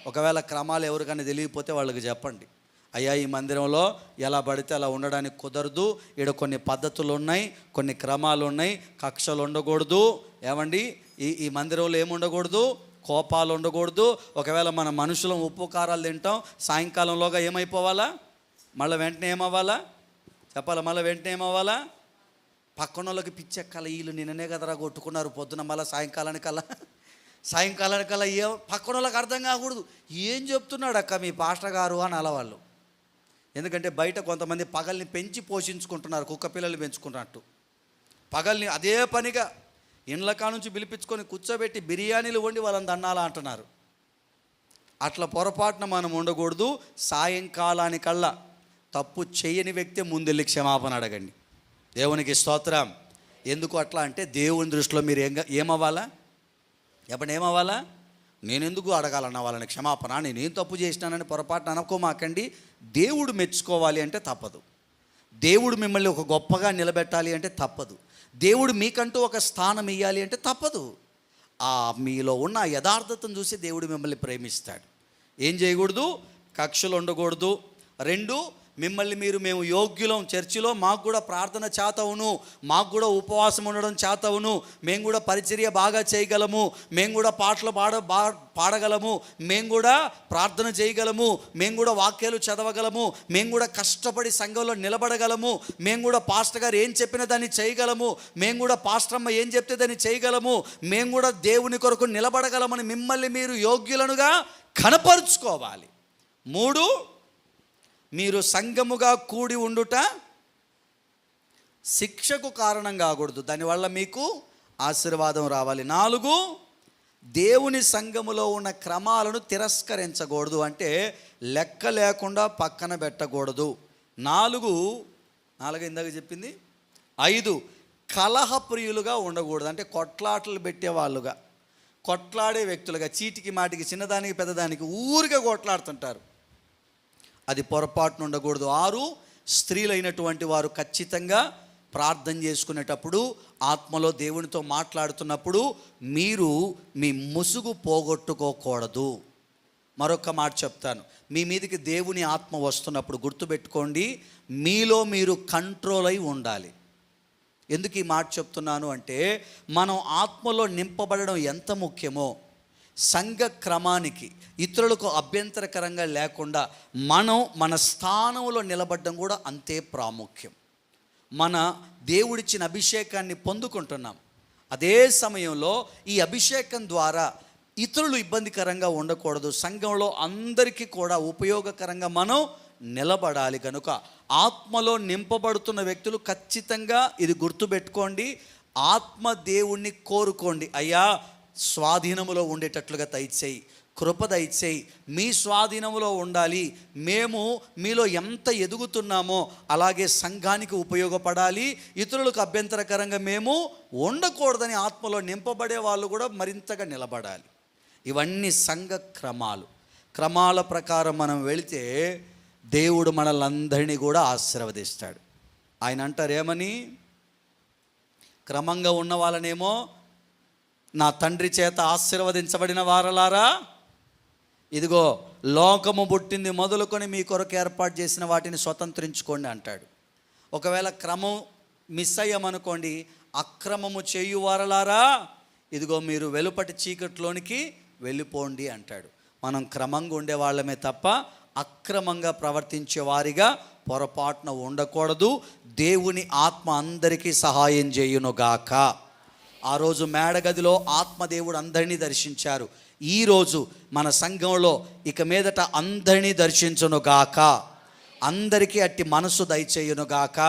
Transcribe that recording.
ఒకవేళ క్రమాలు ఎవరికైనా తెలియకపోతే వాళ్ళకి చెప్పండి, అయ్యా ఈ మందిరంలో ఎలా పడితే అలా ఉండడానికి కుదరదు, ఇక్కడ కొన్ని పద్ధతులు ఉన్నాయి, కొన్ని క్రమాలు ఉన్నాయి, కక్షలు ఉండకూడదు, ఏమండి ఈ మందిరంలో ఏముండకూడదు, కోపాలు ఉండకూడదు. ఒకవేళ మన మనుషులం ఉప్పు కారాలు తింటాం, సాయంకాలంలోగా ఏమైపోవాలా, మళ్ళీ వెంటనే ఏమవ్వాలా చెప్పాలా, మళ్ళీ వెంటనే ఏమవ్వాలా, పక్కన వాళ్ళకి పిచ్చెక్కల వీళ్ళు నిన్ననే కదరా కొట్టుకున్నారు పొద్దున, మళ్ళీ సాయంకాలానికల్లా పక్కన వాళ్ళకి అర్థం కాకూడదు, ఏం చెప్తున్నాడు అక్క మీ పాస్టర్ గారు అని అలవాళ్ళు. ఎందుకంటే బయట కొంతమంది పగల్ని పెంచి పోషించుకుంటున్నారు, కుక్క పిల్లల్ని పెంచుకున్నట్టు. పగల్ని అదే పనిగా ఇండ్ల కానుంచి పిలిపించుకొని కూర్చోబెట్టి బిర్యానీలు వండి వాళ్ళని దన్నాలా అంటున్నారు. అట్లా పొరపాటున మనం ఉండకూడదు. సాయంకాలానికల్లా తప్పు చేయని వ్యక్తి ముందెళ్ళి క్షమాపణ అడగండి. దేవునికి స్తోత్రం. ఎందుకు అట్లా అంటే దేవుని దృష్టిలో మీరు ఏమవ్వాలా, ఎప్పుడు ఏమవ్వాలా, నేనెందుకు అడగాలన్న వాళ్ళని క్షమాపణ, నేనేం తప్పు చేసినానని పొరపాటున అనుకోమాకండి. దేవుడు మెచ్చుకోవాలి అంటే తప్పదు, దేవుడు మిమ్మల్ని ఒక గొప్పగా నిలబెట్టాలి అంటే తప్పదు, దేవుడు మీకంటూ ఒక స్థానం ఇవ్వాలి అంటే తప్పదు. మీలో ఉన్న యథార్థతను చూసి దేవుడు మిమ్మల్ని ప్రేమిస్తాడు. ఏం చేయకూడదు, కక్షలు ఉండకూడదు. 2, మిమ్మల్ని మేము యోగ్యులం, చర్చిలో మాకు కూడా ప్రార్థన చేతవును, మాకు కూడా ఉపవాసం ఉండడం చేతవును, మేము కూడా పరిచర్య బాగా చేయగలము, మేము కూడా పాటలు పాడగలము, మేము కూడా ప్రార్థన చేయగలము, మేము కూడా వాక్యాలు చదవగలము, మేము కూడా కష్టపడి సంఘంలో నిలబడగలము, మేము కూడా పాస్టర్ గారు ఏం చెప్పిన దాన్ని చేయగలము, మేము కూడా పాస్టర్ అమ్మ ఏం చెప్తే దాన్ని చేయగలము, మేము కూడా దేవుని కొరకు నిలబడగలమని మిమ్మల్ని మీరు యోగ్యులనుగా కనపరుచుకోవాలి. 3, మీరు సంఘముగా కూడి ఉండుట శిక్షకు కారణం కాకూడదు, దానివల్ల మీకు ఆశీర్వాదం రావాలి. 4, దేవుని సంఘములో ఉన్న క్రమాలను తిరస్కరించకూడదు, అంటే లెక్క లేకుండా పక్కన పెట్టకూడదు. 4 ఇందాక చెప్పింది. 5, కలహప్రియులుగా ఉండకూడదు, అంటే కొట్లాటలు పెట్టేవాళ్ళుగా, కొట్లాడే వ్యక్తులుగా, చీటికి మాటికి చిన్నదానికి పెద్దదానికి ఊరిగా కొట్లాడుతుంటారు, అది పొరపాటున ఉండకూడదు. 6, స్త్రీలైనటువంటి వారు ఖచ్చితంగా ప్రార్థన చేసుకునేటప్పుడు, ఆత్మలో దేవునితో మాట్లాడుతున్నప్పుడు మీరు మీ ముసుగు పోగొట్టుకోకూడదు. మరొక మాట చెప్తాను, మీ మీదకి దేవుని ఆత్మ వస్తున్నప్పుడు గుర్తుపెట్టుకోండి, మీలో మీరు కంట్రోల్ అయి ఉండాలి. ఎందుకు ఈ మాట చెప్తున్నాను అంటే, మనం ఆత్మలో నింపబడడం ఎంత ముఖ్యమో, సంఘ క్రమానికి ఇతరులకు అభ్యంతరకరంగా లేకుండా మన స్థానంలో నిలబడడం కూడా అంతే ప్రాముఖ్యం. మన దేవుడిచ్చిన అభిషేకాన్ని పొందుకుంటున్నాం, అదే సమయంలో ఈ అభిషేకం ద్వారా ఇతరులు ఇబ్బందికరంగా ఉండకూడదు, సంఘంలో అందరికీ కూడా ఉపయోగకరంగా మనం నిలబడాలి. కనుక ఆత్మలో నింపబడుతున్న వ్యక్తులు ఖచ్చితంగా ఇది గుర్తుపెట్టుకోండి, ఆత్మ దేవుణ్ణి కోరుకోండి, అయ్యా స్వాధీనములో ఉండేటట్లుగా దయచేయి, కృప దయచేయి, మీ స్వాధీనములో ఉండాలి, మేము మీలో ఎంత ఎదుగుతున్నామో అలాగే సంఘానికి ఉపయోగపడాలి, ఇతరులకు అభ్యంతరకరంగా మేము ఉండకూడదని ఆత్మలో నింపబడే వాళ్ళు కూడా మరింతగా నిలబడాలి. ఇవన్నీ సంఘ క్రమాల ప్రకారం మనం వెళితే దేవుడు మనల్ని కూడా ఆశీర్వదిస్తాడు. ఆయన అంటారు ఏమని, క్రమంగా ఉన్న వాళ్ళనేమో నా తండ్రి చేత ఆశీర్వదించబడిన వారలారా, ఇదిగో లోకము పుట్టింది మొదలుకొని మీ కొరకు ఏర్పాటు చేసిన వాటిని స్వతంత్రించుకోండి అంటాడు. ఒకవేళ క్రమం మిస్ అయ్యామనుకోండి, అక్రమము చేయువారలారా, ఇదిగో మీరు వెలుపటి చీకట్లోనికి వెళ్ళిపోండి అంటాడు. మనం క్రమంగా ఉండేవాళ్ళమే తప్ప అక్రమంగా ప్రవర్తించే వారిగా పొరపాటున ఉండకూడదు. దేవుని ఆత్మ అందరికీ సహాయం చేయునుగాక. ఆ రోజు మేడగదిలో ఆత్మదేవుడు అందరినీ దర్శించారు. ఈరోజు మన సంఘంలో ఇక మీదట అందరినీ దర్శించునుగాక, అందరికీ అట్టి మనసు దయచేయునుగాక.